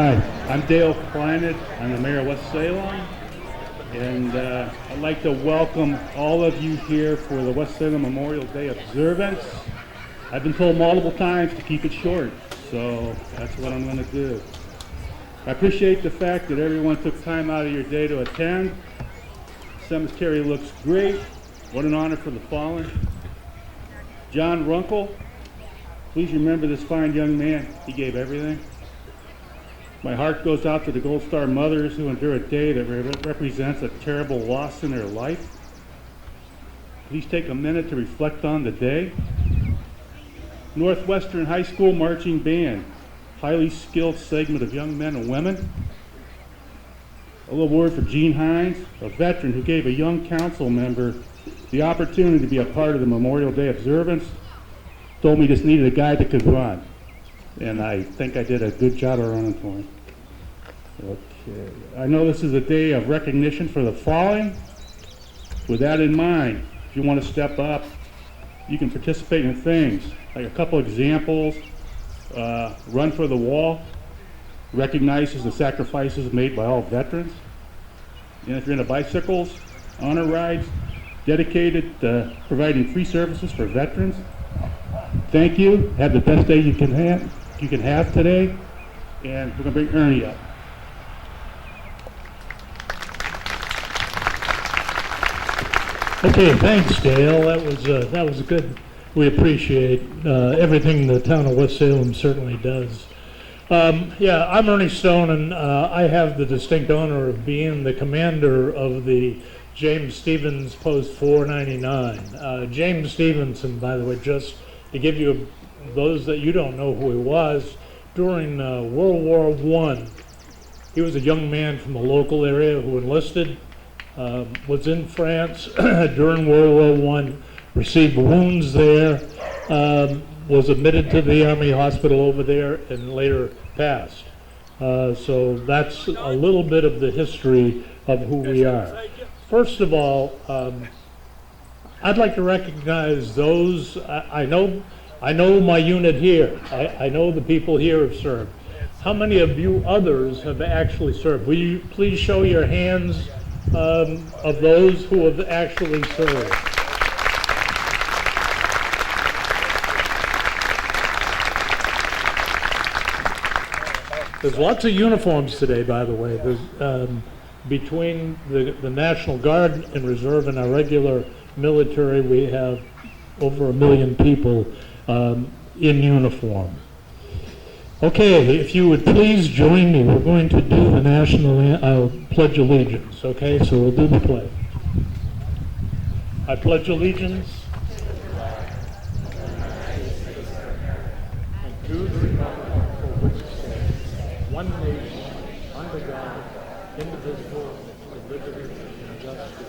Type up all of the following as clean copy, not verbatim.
Hi, I'm Dale Kleinert. I'm the mayor of West Salem, and I'd like to welcome all of you here for the West Salem Memorial Day observance. I've been told multiple times to keep it short, so that's what I'm going to do. I appreciate the fact that everyone took time out of your day to attend. The cemetery looks great. What an honor for the fallen. John Runkle, please remember this fine young man. He gave everything. My heart goes out to the Gold Star mothers who endure a day that represents a terrible loss in their life. Please take a minute to reflect on the day. Northwestern High School Marching Band, highly skilled segment of young men and women. A little word for Gene Hines, a veteran who gave a young council member the opportunity to be a part of the Memorial Day observance. Told me just needed a guy that could run. And I think I did a good job of running for him. Okay. I know this is a day of recognition for the fallen. With that in mind, if you want to step up, you can participate in things. Like a couple examples, Run for the Wall recognizes the sacrifices made by all veterans. And if you're into bicycles, honor rides, dedicated to providing free services for veterans. Thank you. Have the best day you can have today. And we're going to bring Ernie up. Okay, thanks, Dale. That was good. We appreciate everything the town of West Salem certainly does. Yeah, I'm Ernie Stone, and I have the distinct honor of being the commander of the James Stevens Post 499. James Stevenson, by the way, just to give you those that you don't know who he was, during World War I, he was a young man from the local area who enlisted, was in France during World War I, received wounds there, was admitted to the Army hospital over there, and later passed. So that's a little bit of the history of who we are. First of all, I'd like to recognize those. I know my unit here. I know the people here have served. How many of you others have actually served? Will you please show your hands of those who have actually served? There's lots of uniforms today, by the way. There's between the National Guard and Reserve and our regular military, we have over 1 million people in uniform. Okay, if you would please join me, we're going to do the national Pledge Allegiance. Okay, so we'll do the pledge. I pledge allegiance to the republic for which it stands, one nation, under God, indivisible, with liberty and justice.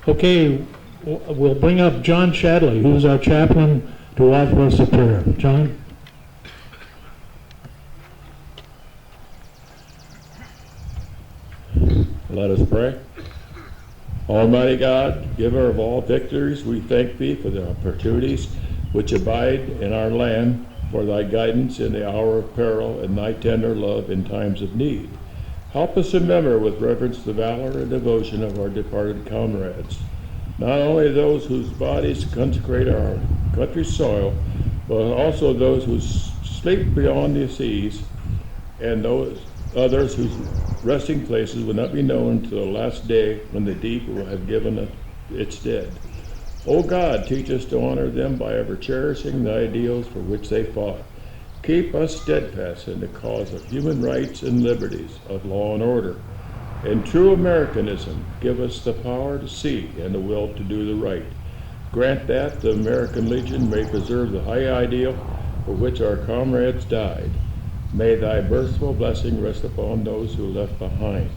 Okay, we'll bring up John Shadley, who's our chaplain, to offer us a prayer. John? Let us pray. Almighty God, giver of all victories, we thank thee for the opportunities which abide in our land, for thy guidance in the hour of peril, and thy tender love in times of need. Help us remember with reverence the valor and devotion of our departed comrades, not only those whose bodies consecrate our country's soil, but also those who sleep beyond the seas, and those others whose resting places will not be known until the last day when the deep will have given its dead. O God, teach us to honor them by ever cherishing the ideals for which they fought. Keep us steadfast in the cause of human rights and liberties, of law and order. In true Americanism, give us the power to see and the will to do the right. Grant that the American Legion may preserve the high ideal for which our comrades died. May thy merciful blessing rest upon those who are left behind.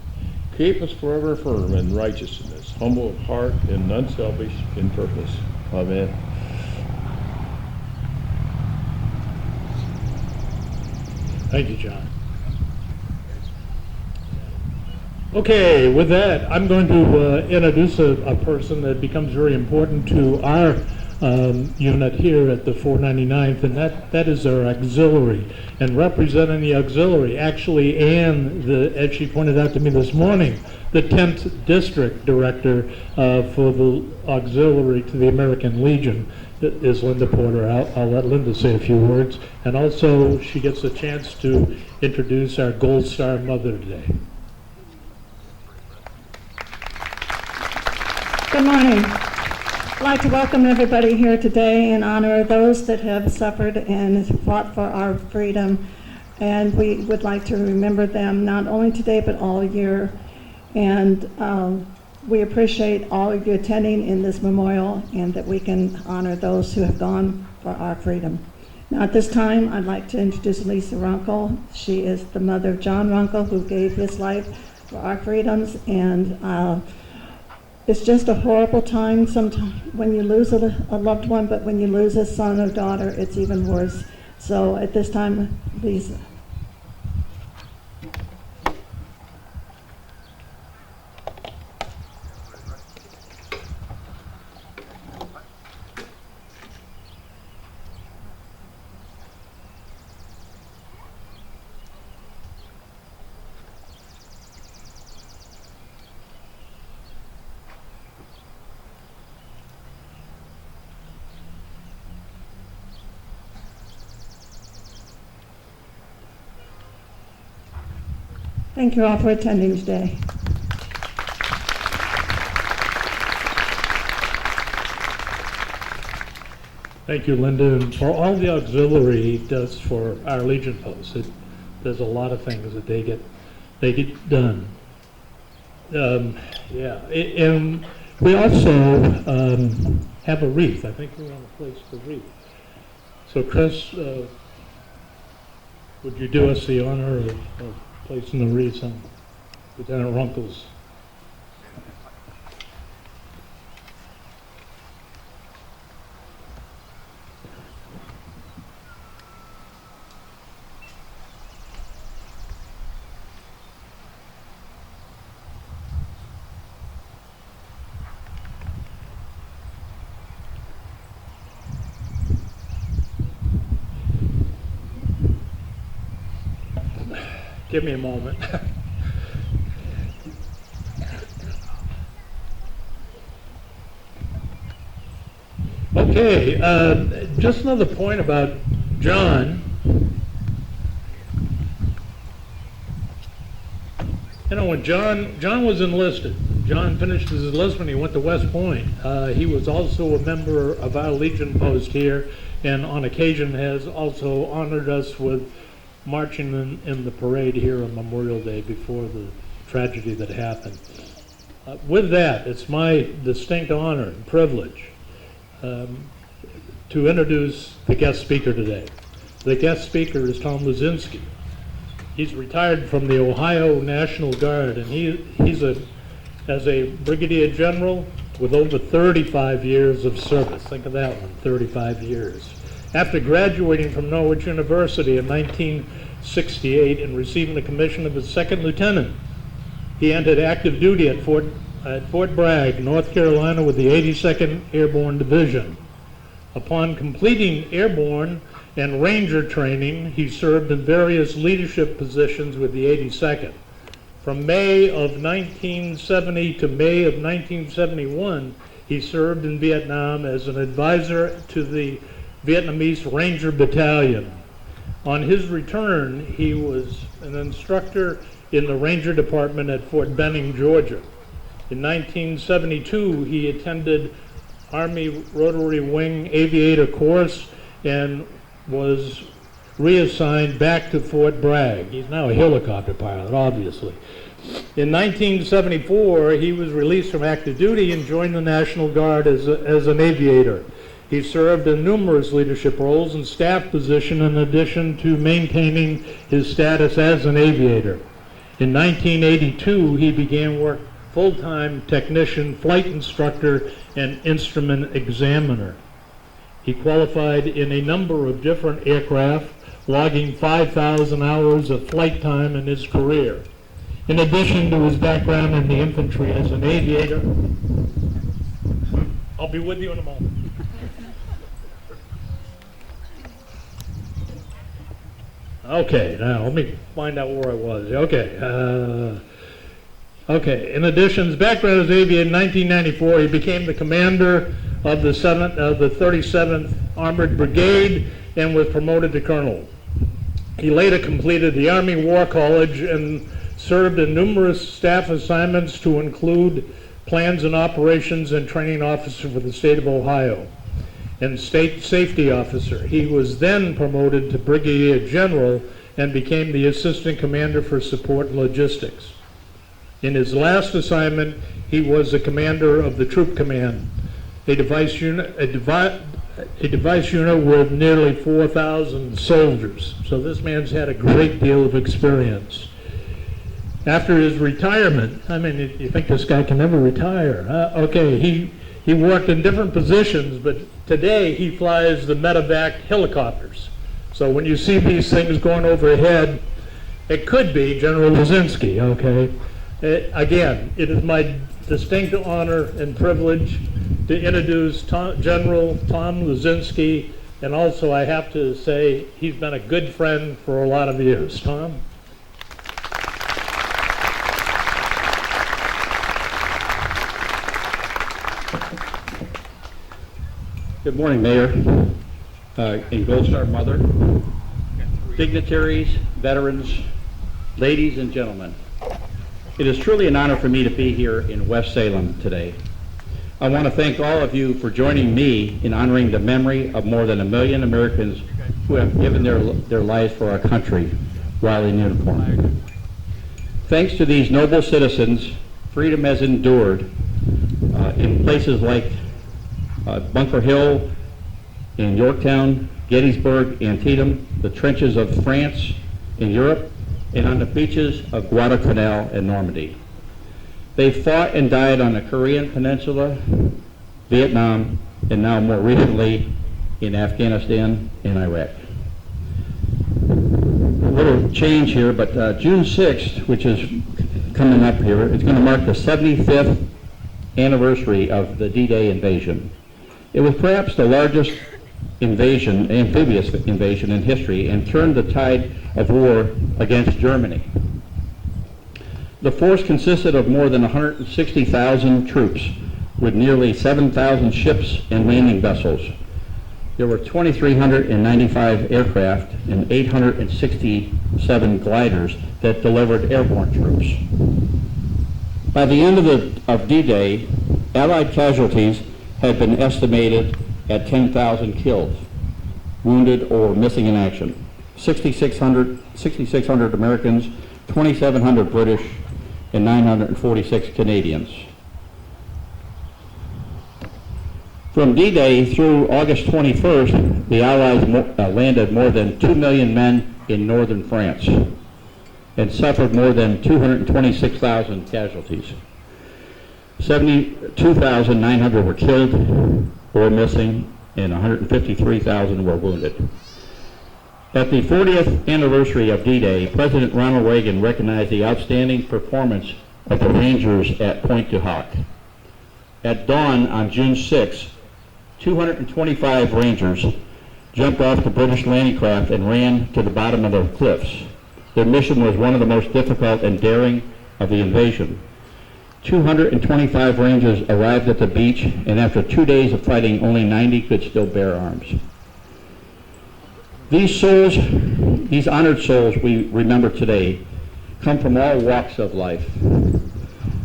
Keep us forever firm in righteousness, humble of heart, and unselfish in purpose. Amen. Thank you, John. Okay, with that, I'm going to introduce a person that becomes very important to our unit here at the 499th, and that is our auxiliary. And representing the auxiliary, actually, Ann, as she pointed out to me this morning, the 10th District Director for the auxiliary to the American Legion is Linda Porter. I'll let Linda say a few words. And also, she gets a chance to introduce our Gold Star Mother today. Good morning. I'd like to welcome everybody here today in honor of those that have suffered and fought for our freedom. And we would like to remember them not only today but all year. And we appreciate all of you attending in this memorial and that we can honor those who have gone for our freedom. Now at this time, I'd like to introduce Lisa Runkle. She is the mother of John Runkle, who gave his life for our freedoms. And it's just a horrible time sometimes when you lose a loved one, but when you lose a son or daughter, it's even worse. So at this time, Lisa. Thank you all for attending today. Thank you, Linda, and for all the auxiliary does for our Legion posts. There's a lot of things that they get done. And we also have a wreath. I think we want to place the wreath. So, Chris, would you do us the honor of placing the wreath on Lieutenant Runkle's? Give me a moment. Okay, just another point about John. You know, when John was enlisted, John finished his enlistment, he went to West Point. He was also a member of our Legion post here, and on occasion has also honored us with marching in the parade here on Memorial Day before the tragedy that happened. With that, it's my distinct honor and privilege to introduce the guest speaker today. The guest speaker is Tom Luzinski. He's retired from the Ohio National Guard, and he's as a brigadier general with over 35 years of service. Think of that one, 35 years. After graduating from Norwich University in 1968 and receiving the commission of a second lieutenant, he entered active duty at Fort Bragg, North Carolina, with the 82nd Airborne Division. Upon completing airborne and ranger training, he served in various leadership positions with the 82nd. From May of 1970 to May of 1971, he served in Vietnam as an advisor to the Vietnamese Ranger Battalion. On his return, he was an instructor in the Ranger Department at Fort Benning, Georgia. In 1972, he attended Army Rotary Wing Aviator course and was reassigned back to Fort Bragg. He's now a helicopter pilot, obviously. In 1974, he was released from active duty and joined the National Guard as an aviator. He served in numerous leadership roles and staff positions in addition to maintaining his status as an aviator. In 1982, he began work full-time technician, flight instructor, and instrument examiner. He qualified in a number of different aircraft, logging 5,000 hours of flight time in his career. In addition to his background in the infantry as an aviator, I'll be with you in a moment. Okay, now let me find out where I was. Okay. Okay. In addition, his background as aviator in 1994, he became the commander of the 37th Armored Brigade and was promoted to colonel. He later completed the Army War College and served in numerous staff assignments to include plans and operations and training officer for the state of Ohio and state safety officer. He was then promoted to brigadier general and became the assistant commander for support and logistics. In his last assignment, he was the commander of the Troop Command, a device unit with nearly 4,000 soldiers. So this man's had a great deal of experience. After his retirement, I mean, you think this guy can never retire, huh? Okay, he worked in different positions, but today he flies the medevac helicopters. So when you see these things going overhead, it could be General Lazinski, okay? Again, it is my distinct honor and privilege to introduce General Tom Lazinski, and also I have to say he's been a good friend for a lot of years. Tom? Good morning, Mayor and Gold Star Mother, dignitaries, veterans, ladies and gentlemen. It is truly an honor for me to be here in West Salem today. I want to thank all of you for joining me in honoring the memory of more than 1 million Americans who have given their lives for our country while in uniform. Thanks to these noble citizens, freedom has endured in places like Bunker Hill, in Yorktown, Gettysburg, Antietam, the trenches of France, in Europe, and on the beaches of Guadalcanal and Normandy. They fought and died on the Korean Peninsula, Vietnam, and now more recently in Afghanistan and Iraq. A little change here, but June 6th, which is coming up here, it's going to mark the 75th anniversary of the D-Day invasion. It was perhaps the largest amphibious invasion in history, and turned the tide of war against Germany. The force consisted of more than 160,000 troops with nearly 7,000 ships and landing vessels. There were 2,395 aircraft and 867 gliders that delivered airborne troops. By the end of D-Day, Allied casualties had been estimated at 10,000 killed, wounded, or missing in action. 6,600 Americans, 2,700 British, and 946 Canadians. From D-Day through August 21st, the Allies landed more than 2 million men in northern France and suffered more than 226,000 casualties. 72,900 were killed or missing, and 153,000 were wounded. At the 40th anniversary of D-Day, President Ronald Reagan recognized the outstanding performance of the Rangers at Pointe du Hoc. At dawn on June 6, 225 Rangers jumped off the British landing craft and ran to the bottom of the cliffs. Their mission was one of the most difficult and daring of the invasion. 225 Rangers arrived at the beach, and after 2 days of fighting, only 90 could still bear arms. These honored souls we remember today come from all walks of life,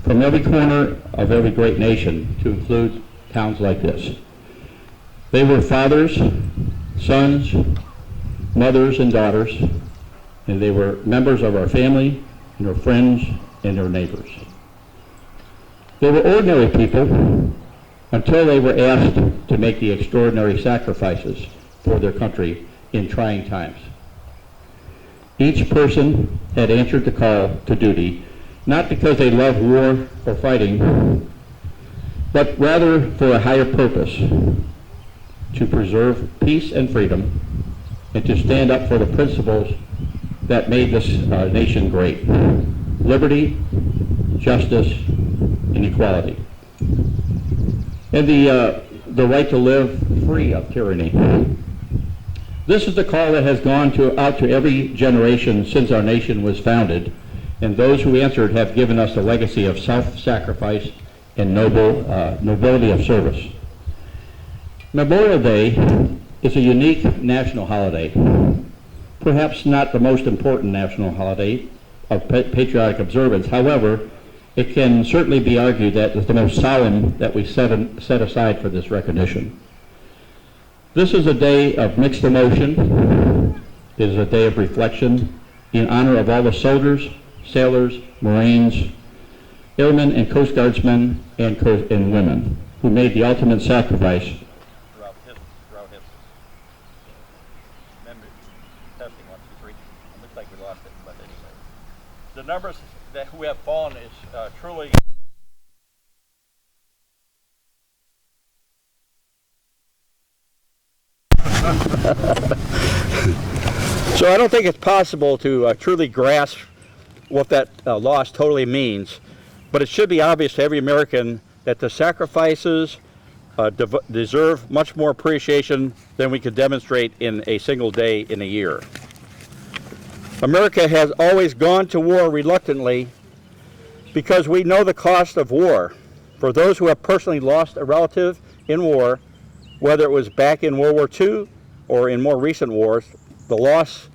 from every corner of every great nation, to include towns like this. They were fathers, sons, mothers, and daughters, and they were members of our family, and our friends, and our neighbors. They were ordinary people until they were asked to make the extraordinary sacrifices for their country in trying times. Each person had answered the call to duty, not because they loved war or fighting, but rather for a higher purpose, to preserve peace and freedom, and to stand up for the principles that made this nation great: liberty, justice, and equality, and the right to live free of tyranny. This is the call that has gone out to every generation since our nation was founded, and those who answered have given us a legacy of self-sacrifice and nobility of service. Memorial Day is a unique national holiday, perhaps not the most important national holiday of patriotic observance. However, it can certainly be argued that it's the most solemn that we set aside for this recognition. This is a day of mixed emotion. It is a day of reflection in honor of all the soldiers, sailors, Marines, airmen, and Coast Guardsmen and women who made the ultimate sacrifice. Throughout history. Remember, testing 1, 2, 3. It looks like we lost it, but anyway. The numbers that who have fallen is truly. So I don't think it's possible to truly grasp what that loss totally means, but it should be obvious to every American that the sacrifices deserve much more appreciation than we could demonstrate in a single day in a year. America has always gone to war reluctantly because we know the cost of war. For those who have personally lost a relative in war, whether it was back in World War II or in more recent wars, the loss